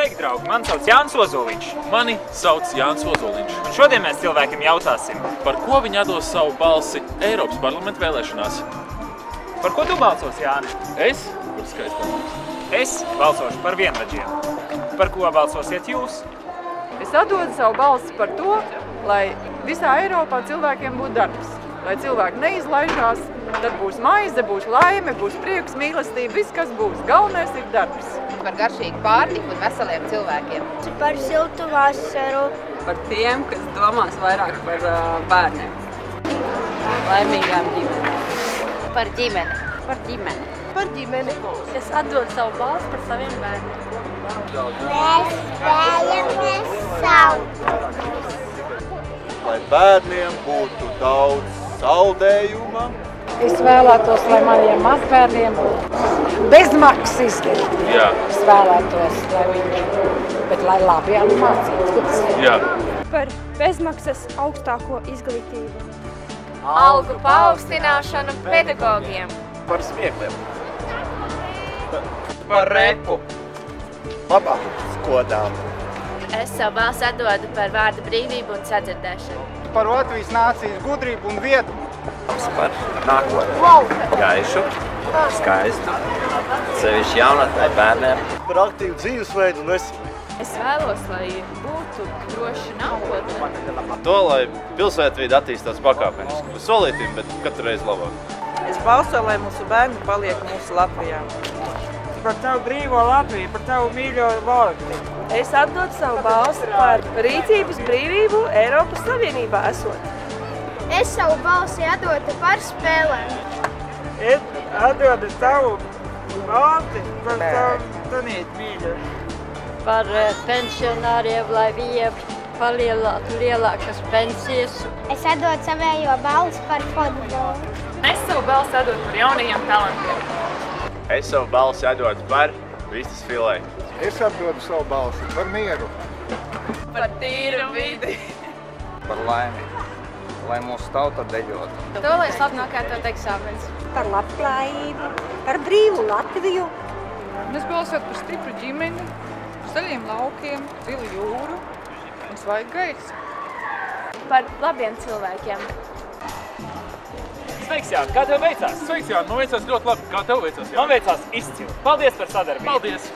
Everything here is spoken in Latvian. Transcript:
Sveiki, draugi! Mani sauc Jānis Ozoliņš. Mani sauc Jānis Ozoliņš. Un šodien mēs cilvēkiem jautāsim, par ko viņi atdos savu balsi Eiropas parlamenta vēlēšanās. Par ko tu balsos, Jāni? Es? Par skaistām. Es balsošu par vienradžiem. Par ko balsosiet jūs? Es atdodu savu balsi par to, lai visā Eiropā cilvēkiem būtu darbs. Lai cilvēki neizlaižās, tad būs maize, būs laime, būs prieks, mīlestība, viss, kas būs. Galvenais ir darbs. Par garšīgu pārtiku un veseliem cilvēkiem. Par siltu vasaru. Par tiem, kas domās vairāk par bērniem. Laimīgām ģimenēm. Par ģimeni. Par ģimeni. Par ģimeni. Es atdodu savu balsi par saviem bērniem. Mēs vēlamies savu. Lai bērniem būtu daudz saldējuma. Es vēlētos, lai maniem mazbērniem būtu bezmaksas izglītība. Jā. Es vēlētos, lai viņi, bet lai labi mācītos. Jā. Par bezmaksas augstāko izglītību. Algu paaugstināšanu pedagogiem. Par smiekliem. Par repu. Labāk skodām. Es savu balsi atdodu par vārda brīvību un sadzirdēšanu. Par Latvijas nācijas gudrību un vietu. Par nākotni. Gaišu, skaistu, sevišķi jaunatnē bērniem. Par aktīvu dzīvesveidu un veselību. Es vēlos, lai būtu droši nākotne. To, lai pilsētvide attīstās pakāpeniski. Uz solītīm, bet katru reizi labāk. Es balsoju, lai mūsu bērni paliek mūsu Latvijā. Par tavu brīvo Latviju, par tavu mīļo valsti. Es atdodu savu balsi par rīcības brīvību Eiropas Savienībā esot. Es savu balsi atdodu par spēlēm. Es atdodu savu valsti par tavu tanīt mīļo. Par pensionāriem, lai viņiem palielātu lielākas pensijas. Es atdodu savējo balsi par futbolu. Es savu balsi atdodu par jaunajiem talantiem. Es savu balsi atdodu par vistas filē. Es atdodu savu balsi par mieru. Par tīru vidi. Par laimi. Lai mūsu tauta dejotu. To, lai es labi nokārtot eksāmenes. Par labklājību, par brīvu Latviju. Es balsotu par stipru ģimeni, zaļiem laukiem, zilu jūru un svaigu gaisu. Par labiem cilvēkiem. Sveiks, Jāni! Kā tev veicās? Sveiks, Jāni! Man veicās ļoti labi. Kā tev veicās, Jāni? Man veicās izcili. Paldies par sadarbību! Paldies!